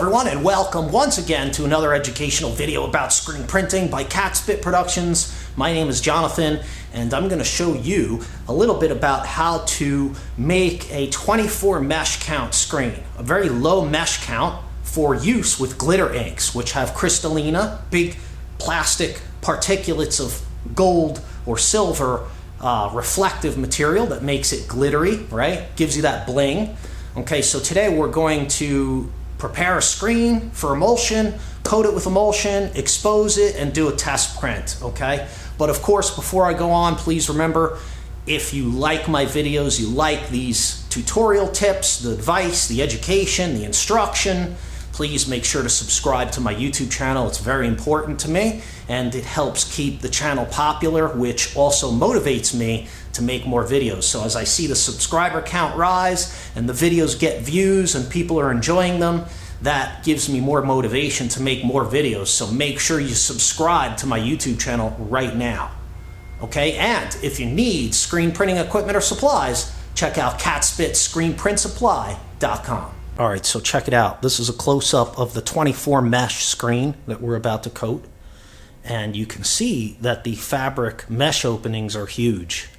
everyone, and welcome once again to another educational video about screen printing by Catspit Productions. My name is Jonathan, and I'm going to show you a little bit about how to make a 24 mesh count screen, a very low mesh count for use with glitter inks, which have crystallina, big plastic particulates of gold or silver reflective material that makes it glittery, right? Gives you that bling. Okay, so today we're going to prepare a screen for emulsion, coat it with emulsion, expose it, and do a test print, okay? But of course, before I go on, please remember, if you like my videos, you like these tutorial tips, the advice, the education, the instruction, please make sure to subscribe to my YouTube channel. It's very important to me, and it helps keep the channel popular, which also motivates me to make more videos. So as I see the subscriber count rise and the videos get views and people are enjoying them, that gives me more motivation to make more videos. So make sure you subscribe to my YouTube channel right now. Okay, and if you need screen printing equipment or supplies, check out catspitscreenprintsupply.com. All right, so check it out. This is a close-up of the 24 mesh screen that we're about to coat. And you can see that the fabric mesh openings are huge.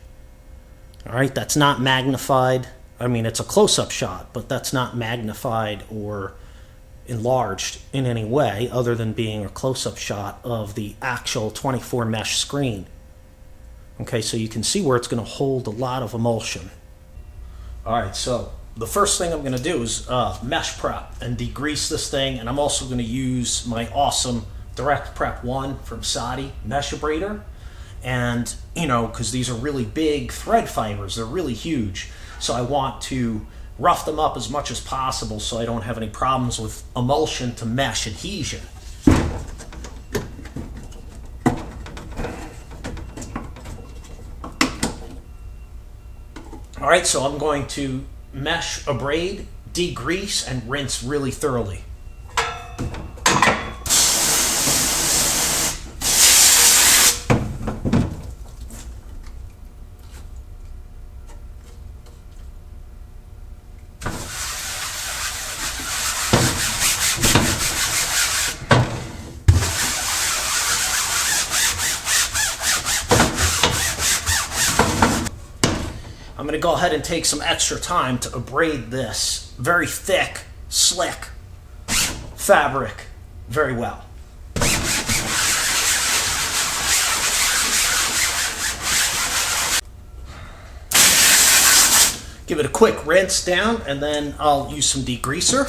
All right, that's not magnified. I mean, it's a close-up shot, but that's not magnified or enlarged in any way other than being a close-up shot of the actual 24 mesh screen. Okay, so you can see where it's going to hold a lot of emulsion. All right, so the first thing I'm going to do is mesh prep and degrease this thing, and I'm also going to use my awesome Direct Prep 1 from Saudi mesh abrader. And, you know, because these are really big thread fibers, they're really huge. So I want to rough them up as much as possible so I don't have any problems with emulsion to mesh adhesion. All right, so I'm going to mesh abrade, degrease, and rinse really thoroughly. I'm going to go ahead and take some extra time to abrade this very thick, slick fabric very well. Give it a quick rinse down, and then I'll use some degreaser.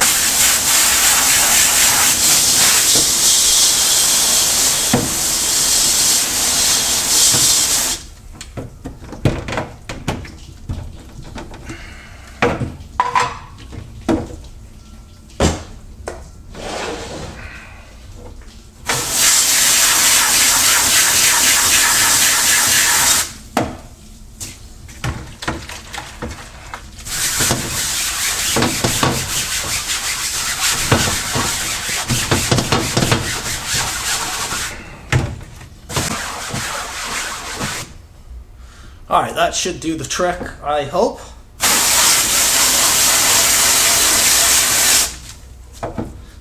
All right, that should do the trick, I hope.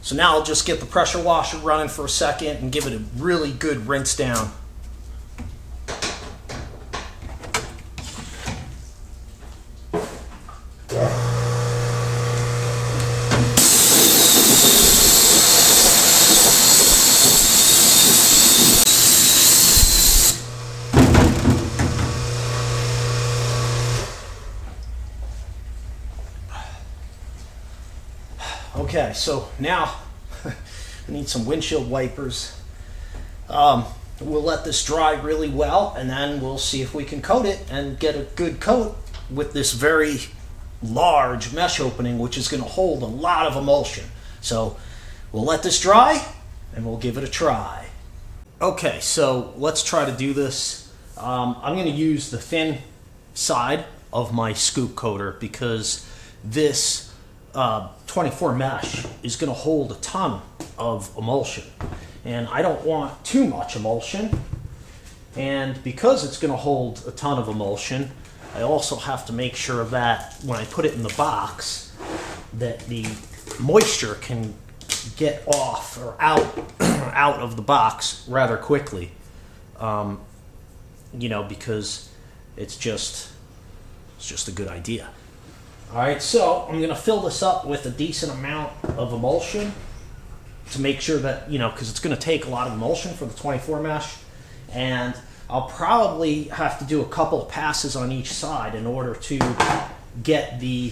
So now I'll just get the pressure washer running for a second and give it a really good rinse down. Okay, so now I need some windshield wipers. We'll let this dry really well, and then we'll see if we can coat it and get a good coat with this very large mesh opening, which is going to hold a lot of emulsion. So we'll let this dry, and we'll give it a try. Okay, so let's try to do this. I'm going to use the thin side of my scoop coater because this 24 mesh is going to hold a ton of emulsion, and I don't want too much emulsion. And because it's going to hold a ton of emulsion, I also have to make sure that when I put it in the box that the moisture can get off or out of the box rather quickly. You know, because it's just a good idea. All right, so I'm gonna fill this up with a decent amount of emulsion to make sure that, you know, because it's gonna take a lot of emulsion for the 24 mesh, and I'll probably have to do a couple of passes on each side in order to get the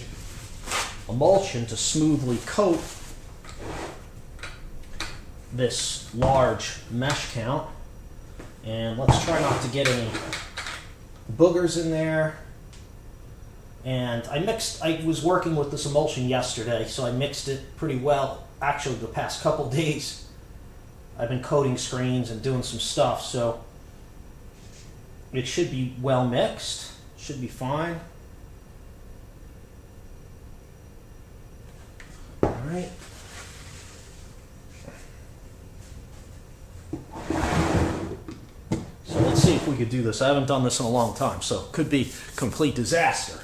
emulsion to smoothly coat this large mesh count. And let's try not to get any boogers in there. And I was working with this emulsion yesterday, so I mixed it pretty well. Actually, the past couple days, I've been coating screens and doing some stuff, so it should be well mixed. Should be fine. All right. So let's see if we could do this. I haven't done this in a long time, so it could be complete disaster.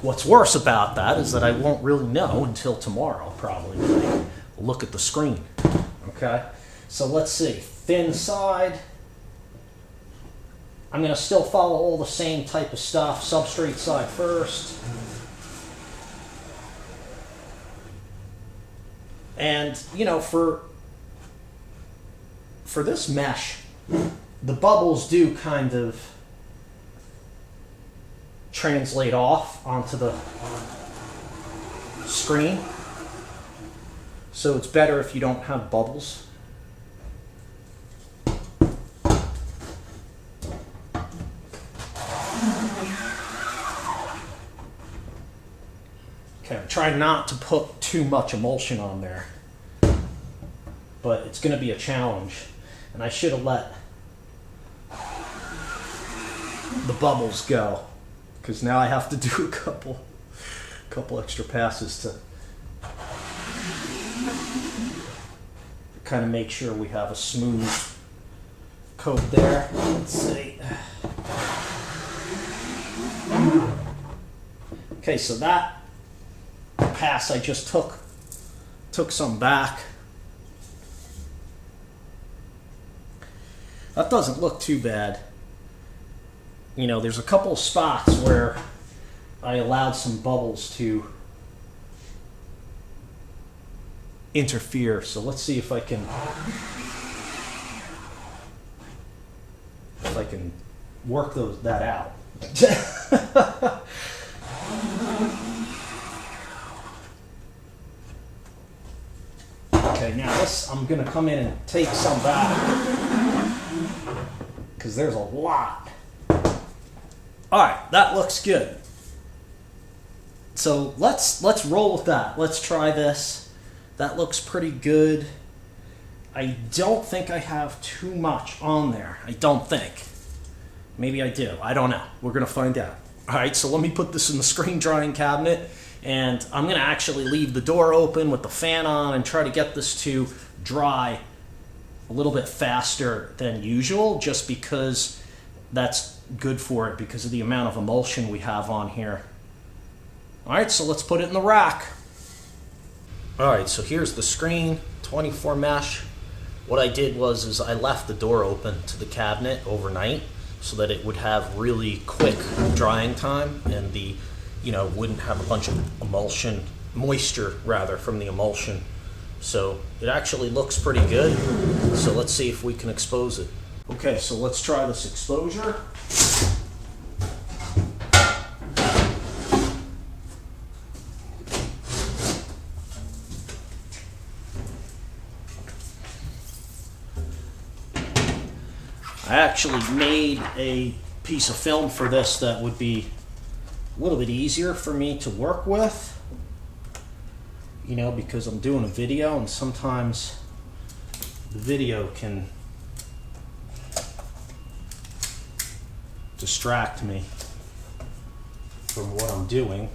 What's worse about that is that I won't really know until tomorrow, probably, when I look at the screen. Okay, so let's see. Thin side. I'm going to still follow all the same type of stuff. Substrate side first. And, you know, for this mesh, the bubbles do kind of translate off onto the screen. So it's better if you don't have bubbles. Okay, I'm trying not to put too much emulsion on there, but it's going to be a challenge. And I should have let the bubbles go, because now I have to do a couple extra passes to kind of make sure we have a smooth coat there. Let's see. Okay, so that pass I just took some back. That doesn't look too bad. You know, there's a couple of spots where I allowed some bubbles to interfere. So let's see if I can work that out. Okay, now I'm going to come in and take some back, because there's a lot. All right, that looks good. So let's roll with that. Let's try this. That looks pretty good. I don't think I have too much on there. I don't think. Maybe I do. I don't know. We're going to find out. All right, so let me put this in the screen drying cabinet, and I'm going to actually leave the door open with the fan on and try to get this to dry a little bit faster than usual, just because that's good for it because of the amount of emulsion we have on here. All right, so let's put it in the rack. All right, so here's the screen, 24 mesh. What I did was I left the door open to the cabinet overnight so that it would have really quick drying time, and wouldn't have a bunch of moisture from the emulsion. So it actually looks pretty good. So let's see if we can expose it. Okay, so let's try this exposure. I actually made a piece of film for this that would be a little bit easier for me to work with, because I'm doing a video, and sometimes the video can distract me from what I'm doing.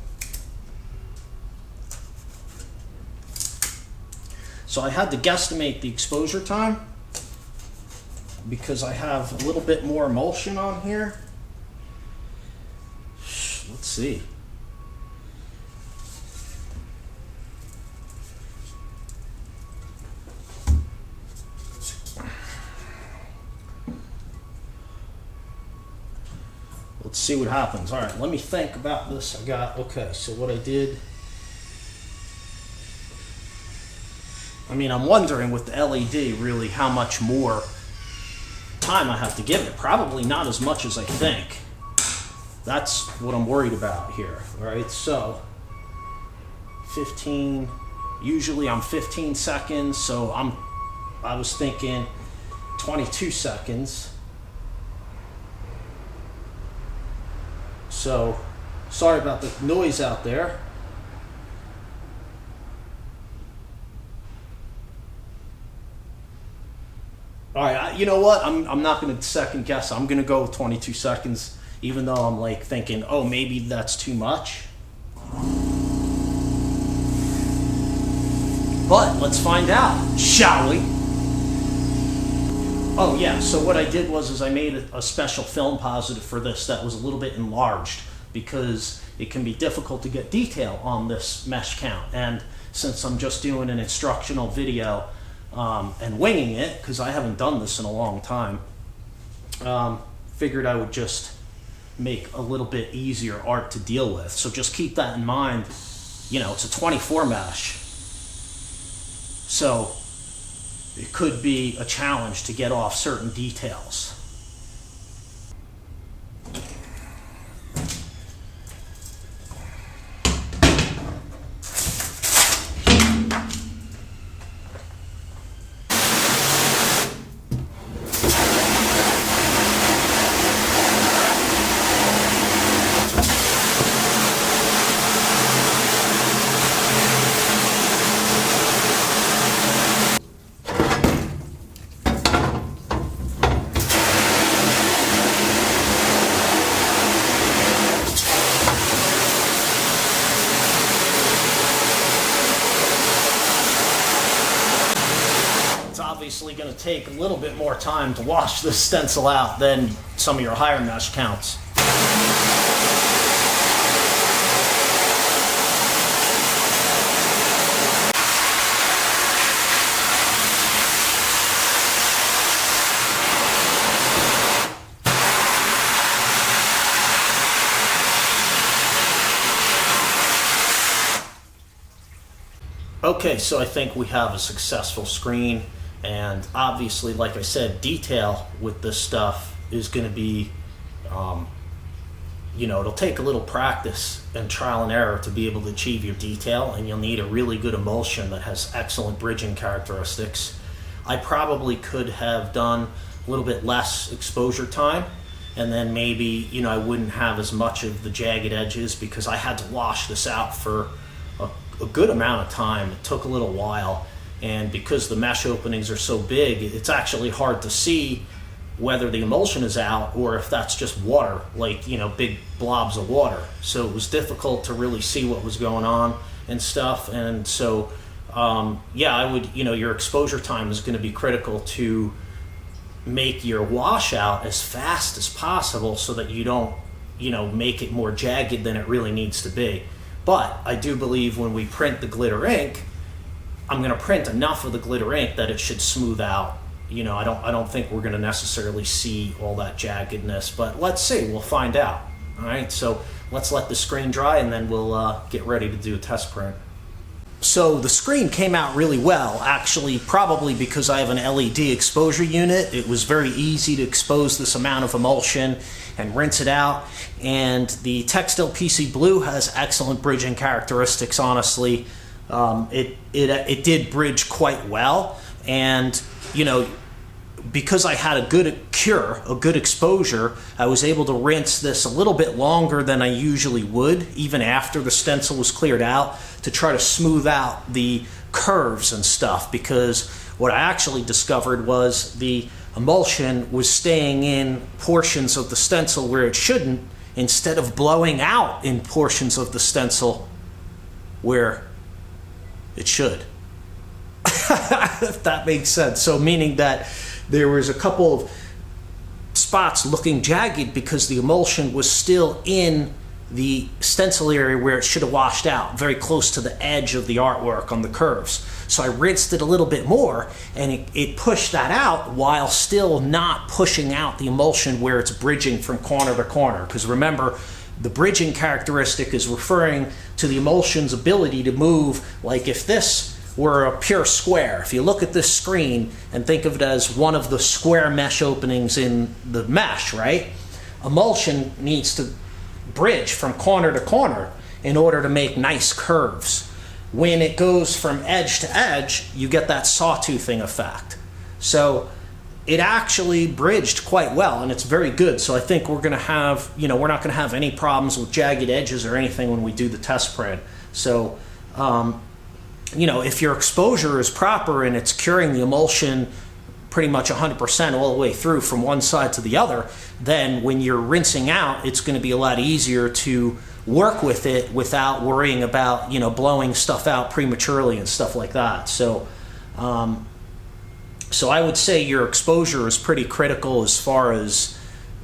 So I had to guesstimate the exposure time because I have a little bit more emulsion on here. Let's see. let's see what happens. All right, let me think about this. Okay, so what I did, I mean, I'm wondering with the LED really how much more time I have to give it. Probably not as much as I think. That's what I'm worried about here. All right, so 15, usually I'm 15 seconds, so I was thinking 22 seconds. So, sorry about the noise out there. All right, you know what? I'm not going to second guess. I'm going to go with 22 seconds, even though I'm like thinking, oh, maybe that's too much. But let's find out, shall we? Oh yeah, so what I did was I made a special film positive for this that was a little bit enlarged because it can be difficult to get detail on this mesh count. And since I'm just doing an instructional video and winging it, because I haven't done this in a long time, figured I would just make a little bit easier art to deal with. So just keep that in mind. You know, it's a 24 mesh. So it could be a challenge to get off certain details. Obviously going to take a little bit more time to wash this stencil out than some of your higher mesh counts. Okay, so I think we have a successful screen. And obviously, like I said, detail with this stuff is going to be, you know, it'll take a little practice and trial and error to be able to achieve your detail, and you'll need a really good emulsion that has excellent bridging characteristics. I probably could have done a little bit less exposure time, and then maybe, you know, I wouldn't have as much of the jagged edges because I had to wash this out for a good amount of time. It took a little while. And because the mesh openings are so big, it's actually hard to see whether the emulsion is out or if that's just water, like, you know, big blobs of water. So it was difficult to really see what was going on and stuff. And so, yeah, I would, you know, your exposure time is going to be critical to make your washout as fast as possible so that you don't, you know, make it more jagged than it really needs to be. But I do believe when we print the glitter ink, I'm going to print enough of the glitter ink that it should smooth out. You know, I don't think we're going to necessarily see all that jaggedness, but let's see. We'll find out. All right, so let's let the screen dry and then we'll get ready to do a test print. So the screen came out really well, actually, probably because I have an LED exposure unit. It was very easy to expose this amount of emulsion and rinse it out. And the Textile PC Blue has excellent bridging characteristics, honestly. It did bridge quite well, and you know, because I had a good cure, a good exposure, I was able to rinse this a little bit longer than I usually would, even after the stencil was cleared out, to try to smooth out the curves and stuff, because what I actually discovered was the emulsion was staying in portions of the stencil where it shouldn't, instead of blowing out in portions of the stencil where it should. If that makes sense. So meaning that there was a couple of spots looking jagged because the emulsion was still in the stencil area where it should have washed out, very close to the edge of the artwork on the curves. So I rinsed it a little bit more, and it pushed that out while still not pushing out the emulsion where it's bridging from corner to corner. Because remember, the bridging characteristic is referring to the emulsion's ability to move. Like if this were a pure square, if you look at this screen and think of it as one of the square mesh openings in the mesh, right? Emulsion needs to bridge from corner to corner in order to make nice curves. When it goes from edge to edge, you get that sawtoothing effect. So it actually bridged quite well, and it's very good. So I think we're gonna have, we're not gonna have any problems with jagged edges or anything when we do the test print. So, if your exposure is proper and it's curing the emulsion pretty much 100% all the way through from one side to the other, then when you're rinsing out, it's gonna be a lot easier to work with it without worrying about, blowing stuff out prematurely and stuff like that. So, so I would say your exposure is pretty critical as far as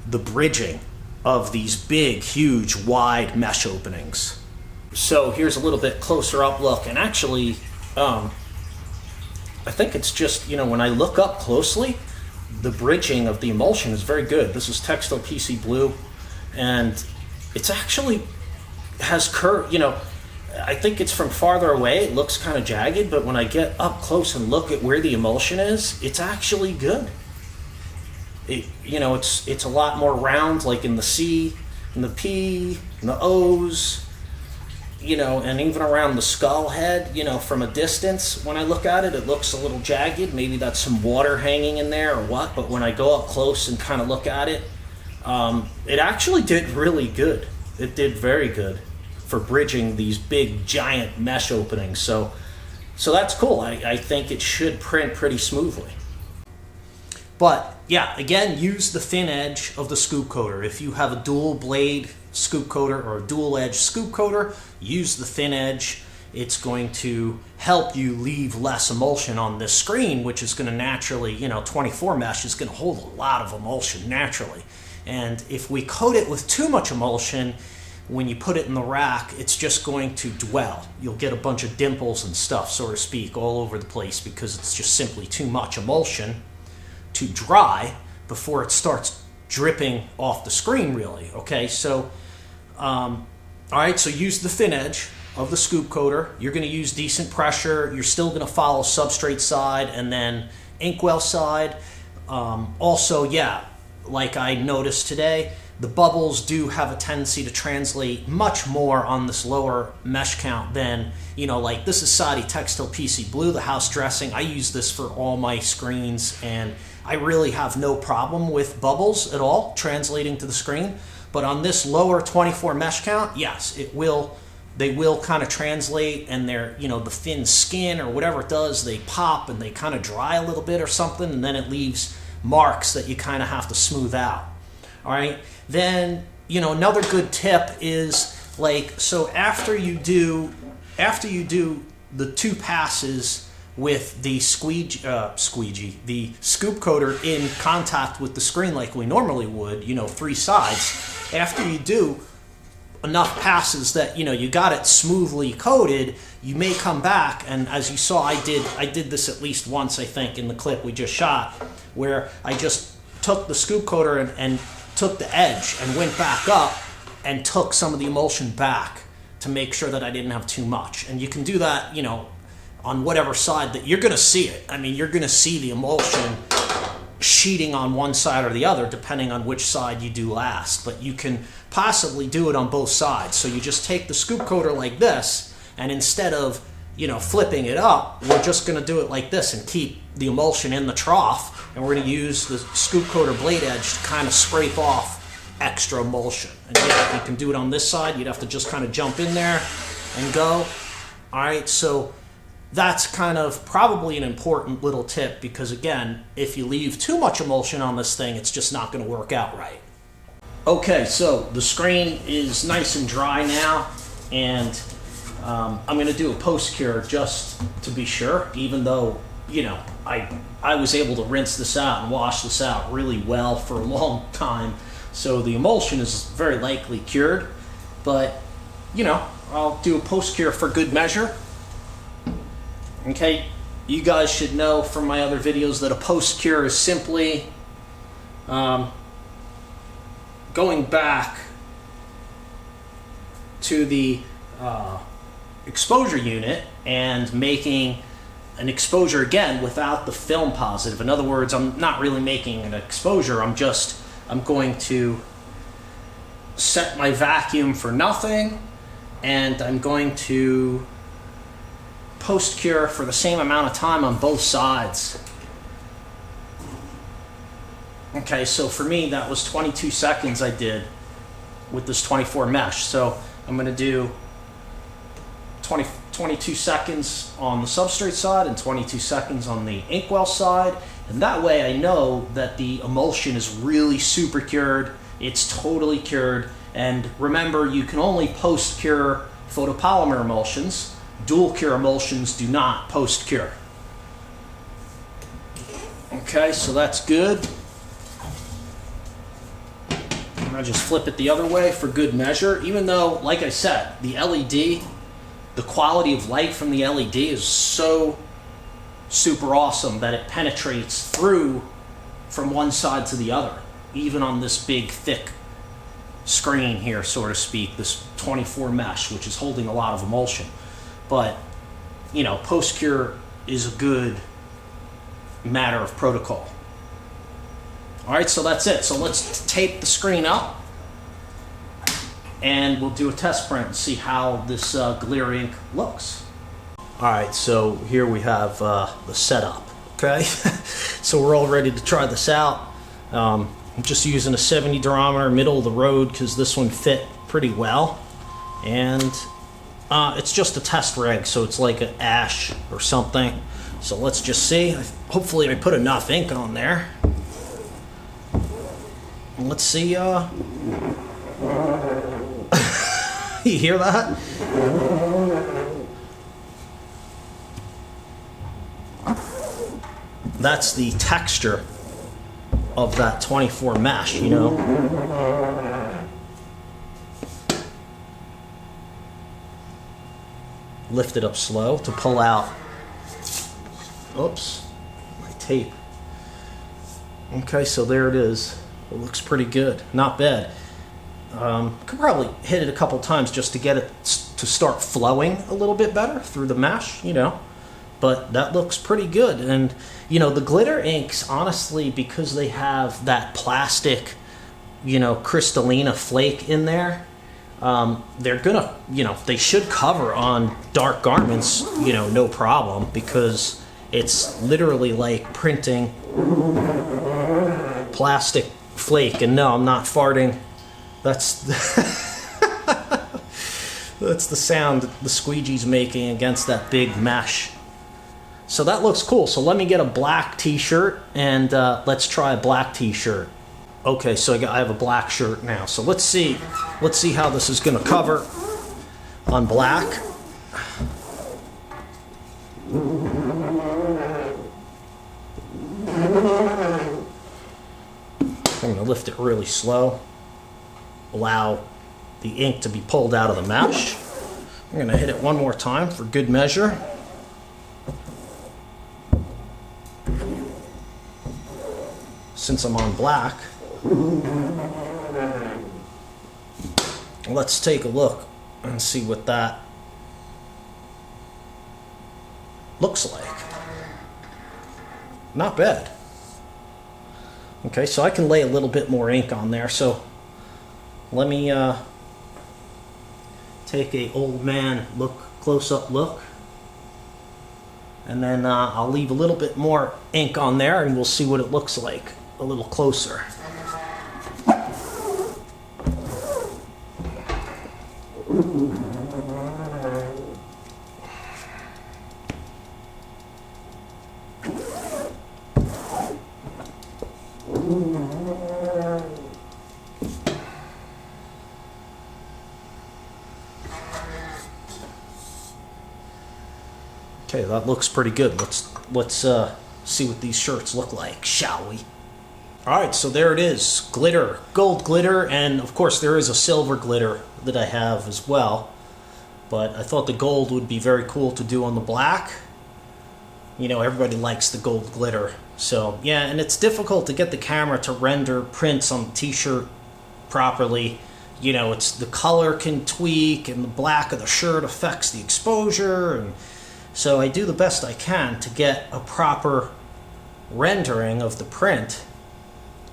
the bridging of these big, huge, wide mesh openings. So here's a little bit closer up look, and actually, I think it's just, when I look up closely, the bridging of the emulsion is very good. This is Textile PC Blue, and it's actually has curve, I think it's from farther away, it looks kind of jagged, but when I get up close and look at where the emulsion is, it's actually good. It's a lot more round, like in the C, in the P, in the O's, and even around the skull head, from a distance, when I look at it, it looks a little jagged. Maybe that's some water hanging in there or what, but when I go up close and kind of look at it, it actually did really good. It did very good for bridging these big, giant mesh openings. So that's cool. I think it should print pretty smoothly. But yeah, again, use the thin edge of the scoop coater. If you have a dual blade scoop coater or a dual edge scoop coater, use the thin edge. It's going to help you leave less emulsion on this screen, which is going to naturally, 24 mesh is going to hold a lot of emulsion naturally. And if we coat it with too much emulsion, when you put it in the rack, it's just going to dwell. You'll get a bunch of dimples and stuff, so to speak, all over the place because it's just simply too much emulsion to dry before it starts dripping off the screen, really. Okay, so, all right, so use the thin edge of the scoop coater. You're going to use decent pressure. You're still going to follow substrate side and then inkwell side. Also, yeah, like I noticed today, the bubbles do have a tendency to translate much more on this lower mesh count than, like this is Saudi Textile PC Blue, the house dressing. I use this for all my screens, and I really have no problem with bubbles at all translating to the screen. But on this lower 24 mesh count, yes, they will kind of translate, and they're, the thin skin or whatever it does, they pop and they kind of dry a little bit or something, and then it leaves marks that you kind of have to smooth out. All right, then, another good tip is so after you do the two passes with the the scoop coater in contact with the screen like we normally would, 3 sides, after you do enough passes that, you got it smoothly coated, you may come back, and as you saw, I did this at least once, I think, in the clip we just shot, where I just took the scoop coater and took the edge and went back up and took some of the emulsion back to make sure that I didn't have too much. And you can do that, on whatever side that you're going to see it. I mean, you're going to see the emulsion sheeting on one side or the other, depending on which side you do last. But you can possibly do it on both sides. So you just take the scoop coater like this, and instead of, flipping it up, we're just going to do it like this and keep the emulsion in the trough. And we're going to use the scoop coater blade edge to kind of scrape off extra emulsion. And yeah, you can do it on this side. You'd have to just kind of jump in there and go. All right, so that's kind of probably an important little tip because, again, if you leave too much emulsion on this thing, it's just not going to work out right. Okay, so the screen is nice and dry now, and I'm going to do a post-cure just to be sure, even though, I was able to rinse this out and wash this out really well for a long time, so the emulsion is very likely cured. but you know, I'll do a post cure for good measure. Okay, you guys should know from my other videos that a post cure is simply going back to the exposure unit and making an exposure again without the film positive. In other words, I'm not really making an exposure, I'm going to set my vacuum for nothing, and I'm going to post cure for the same amount of time on both sides. Okay, so for me that was 22 seconds I did with this 24 mesh. So I'm going to do 22 seconds on the substrate side and 22 seconds on the inkwell side, and that way I know that the emulsion is really super cured, it's totally cured. And remember, you can only post cure photopolymer emulsions. Dual cure emulsions do not post cure. Okay, so that's good. And I just flip it the other way for good measure, even though, like I said, the LED, the quality of light from the LED is so super awesome that it penetrates through from one side to the other, even on this big thick screen here, so to speak, this 24 mesh, which is holding a lot of emulsion. But you know, post cure is a good matter of protocol. All right, so that's it. So let's tape the screen up and we'll do a test print and see how this Glitter ink looks. All right, so here we have the setup. Okay, so we're all ready to try this out. I'm just using a 70 durometer, middle of the road, because this one fit pretty well. And it's just a test rig, so it's like an ash or something. So let's just see. Hopefully I put enough ink on there. And let's see. You hear that? That's the texture of that 24 mesh, you know. Lift it up slow to pull out, oops, my tape. Okay, so there it is. It looks pretty good, not bad. Could probably hit it a couple times just to get it to start flowing a little bit better through the mesh, you know. But that looks pretty good. And you know, the glitter inks, honestly, because they have that plastic, you know, crystallina flake in there, they're gonna, you know, they should cover on dark garments, you know, no problem, because it's literally like printing plastic flake. And no, I'm not farting. That's that's the sound the squeegee's making against that big mesh. So that looks cool. So let me get a black t-shirt and let's try a black t-shirt. Okay, so I have a black shirt now. So let's see how this is gonna cover on black. I'm gonna lift it really slow. Allow the ink to be pulled out of the mesh. I'm gonna hit it one more time for good measure. Since I'm on black, let's take a look and see what that looks like. Not bad. Okay, so I can lay a little bit more ink on there. So let me take a old man look, close-up look, and then I'll leave a little bit more ink on there and we'll see what it looks like a little closer. Okay, that looks pretty good. Let's see what these shirts look like, shall we? Alright, so there it is, glitter, gold glitter, and of course there is a silver glitter that I have as well. But I thought the gold would be very cool to do on the black. You know, everybody likes the gold glitter. So yeah, and it's difficult to get the camera to render prints on the t-shirt properly. You know, it's the color can tweak and the black of the shirt affects the exposure, and so I do the best I can to get a proper rendering of the print.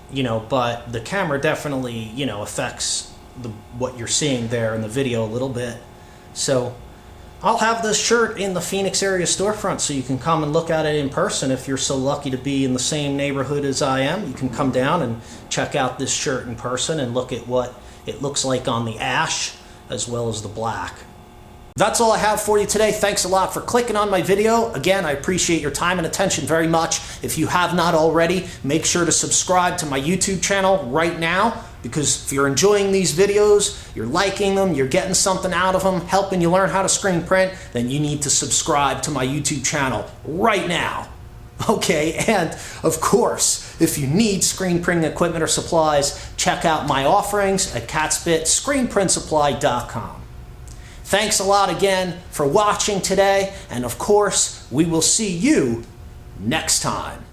You know, but the camera definitely, you know, affects what you're seeing there in the video a little bit. So I'll have this shirt in the Phoenix area storefront so you can come and look at it in person. If you're so lucky to be in the same neighborhood as I am, you can come down and check out this shirt in person and look at what it looks like on the ash as well as the black. That's all I have for you today. Thanks a lot for clicking on my video. Again, I appreciate your time and attention very much. If you have not already, make sure to subscribe to my YouTube channel right now, because if you're enjoying these videos, you're liking them, you're getting something out of them, helping you learn how to screen print, then you need to subscribe to my YouTube channel right now. Okay, and of course, if you need screen printing equipment or supplies, check out my offerings at Catspit, screenprintsupply.com. Thanks a lot again for watching today, and of course, we will see you next time.